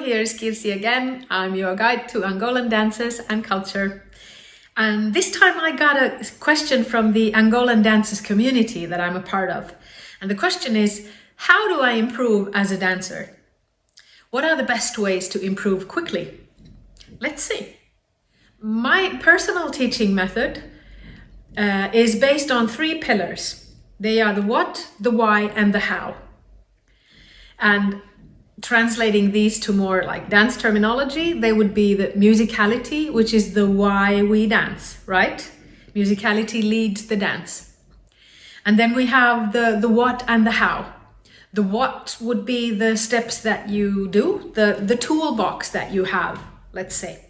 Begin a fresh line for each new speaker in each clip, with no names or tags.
here's Kirsi again. I'm your guide to Angolan dances and culture. And this time I got a question from the Angolan dances community that I'm a part of. And the question is, how do I improve as a dancer? What are the best ways to improve quickly? Let's see. My personal teaching method is based on 3 pillars. They are the what, the why, and the how. And translating these to more like dance terminology, they would be the musicality, which is the why we dance, right? Musicality leads the dance. And then we have the what and the how. The what would be the steps that you do, the toolbox that you have, let's say.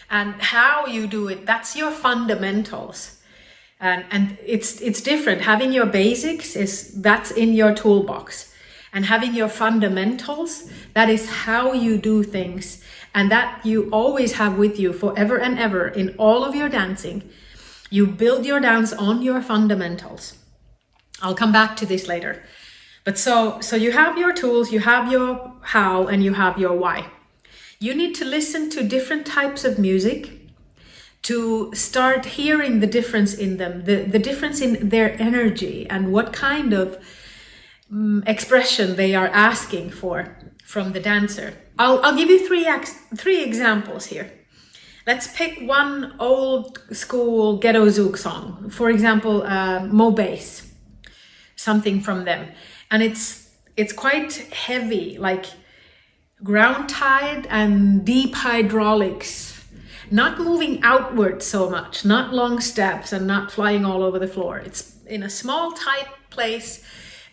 And how you do it, that's your fundamentals. And it's different. Having your basics, that's in your toolbox. And having your fundamentals, that is how you do things. And that you always have with you forever and ever in all of your dancing. You build your dance on your fundamentals. I'll come back to this later. But so you have your tools, you have your how, and you have your why. You need to listen to different types of music to start hearing the difference in them, the difference in their energy and what kind of expression they are asking for from the dancer. I'll give you three examples here. Let's pick one old school ghetto zouk song. For example, Mo Bass, something from them. And it's quite heavy, like ground tied and deep hydraulics, not moving outward so much, not long steps and not flying all over the floor. It's in a small, tight place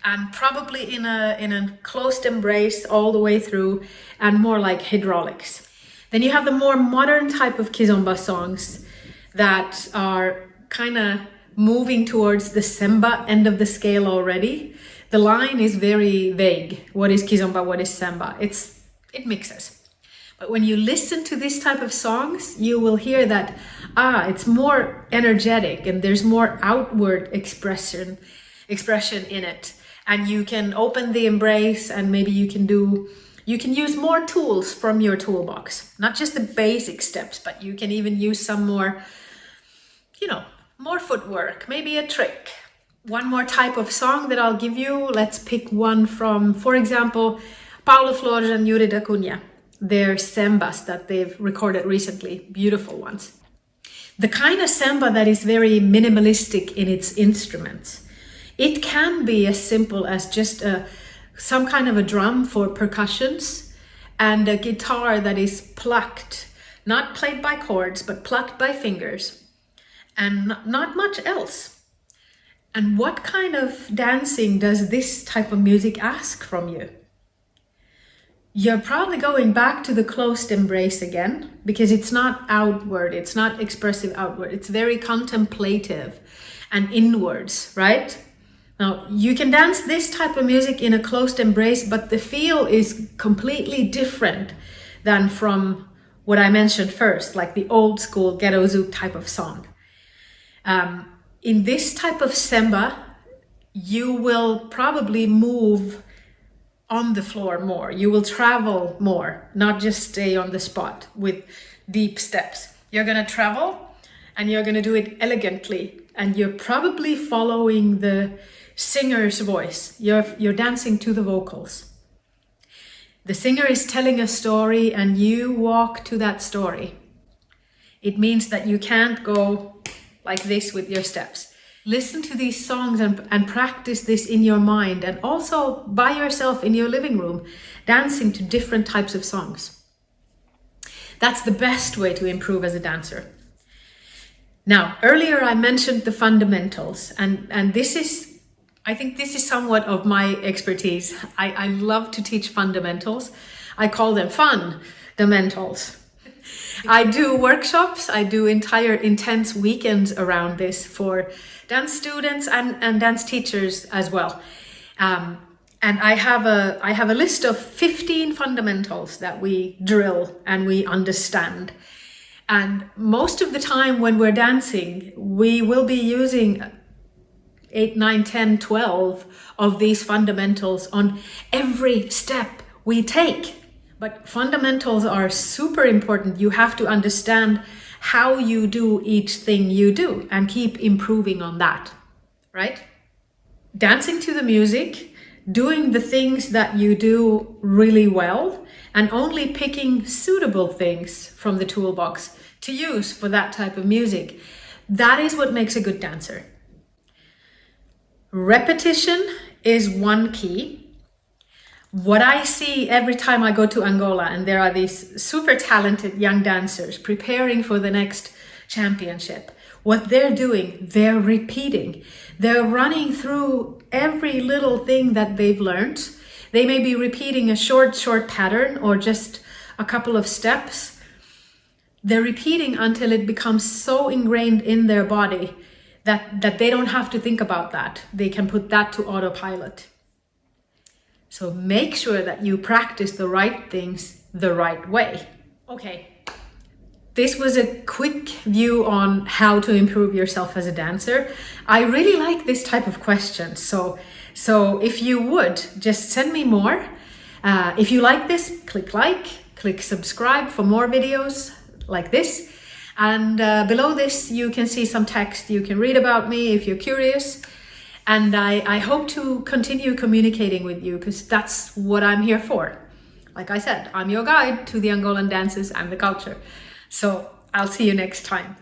and probably in a closed embrace all the way through and more like hydraulics. Then you have the more modern type of kizomba songs that are kind of moving towards the semba end of the scale already. The line is very vague. What is kizomba? What is semba? It mixes. But when you listen to this type of songs, you will hear that, it's more energetic and there's more outward expression in it. And you can open the embrace and maybe you can use more tools from your toolbox. Not just the basic steps, but you can even use some more, more footwork, maybe a trick. One more type of song that I'll give you. Let's pick one from, for example, Paulo Flores and Yuri da Cunha. Their sambas that they've recorded recently, beautiful ones. The kind of samba that is very minimalistic in its instruments. It can be as simple as just some kind of a drum for percussions and a guitar that is plucked, not played by chords, but plucked by fingers, and not much else. And what kind of dancing does this type of music ask from you? You're probably going back to the closed embrace again, because it's not outward, it's not expressive outward, it's very contemplative and inwards, right? Now, you can dance this type of music in a closed embrace, but the feel is completely different than from what I mentioned first, like the old school ghetto zouk type of song. In this type of semba, you will probably move on the floor more. You will travel more, not just stay on the spot with deep steps. You're going to travel and you're going to do it elegantly. And you're probably following the singer's voice. You're dancing to the vocals. The singer is telling a story and you walk to that story. It means that you can't go like this with your steps. Listen to these songs and practice this in your mind, and also by yourself in your living room, dancing to different types of songs. That's the best way to improve as a dancer. Now, earlier I mentioned the fundamentals, and I think this is somewhat of my expertise. I love to teach fundamentals. I call them fundamentals. I do workshops, I do entire intense weekends around this for dance students and dance teachers as well. And I have a list of 15 fundamentals that we drill and we understand. And most of the time when we're dancing, we will be using 8, 9, 10, 12 of these fundamentals on every step we take. But fundamentals are super important. You have to understand how you do each thing you do and keep improving on that, right? Dancing to the music, doing the things that you do really well, and only picking suitable things from the toolbox to use for that type of music. That is what makes a good dancer. Repetition is one key. What I see every time I go to Angola and there are these super talented young dancers preparing for the next championship, what they're doing, they're repeating. They're running through every little thing that they've learned. They may be repeating a short pattern or just a couple of steps. They're repeating until it becomes so ingrained in their body that they don't have to think about that. They can put that to autopilot. So make sure that you practice the right things the right way. Okay, this was a quick view on how to improve yourself as a dancer. I really like this type of question. So if you would, just send me more. If you like this, click subscribe for more videos like this. And below this, you can see some text. You can read about me if you're curious. And I hope to continue communicating with you because that's what I'm here for. Like I said, I'm your guide to the Angolan dances and the culture. So I'll see you next time.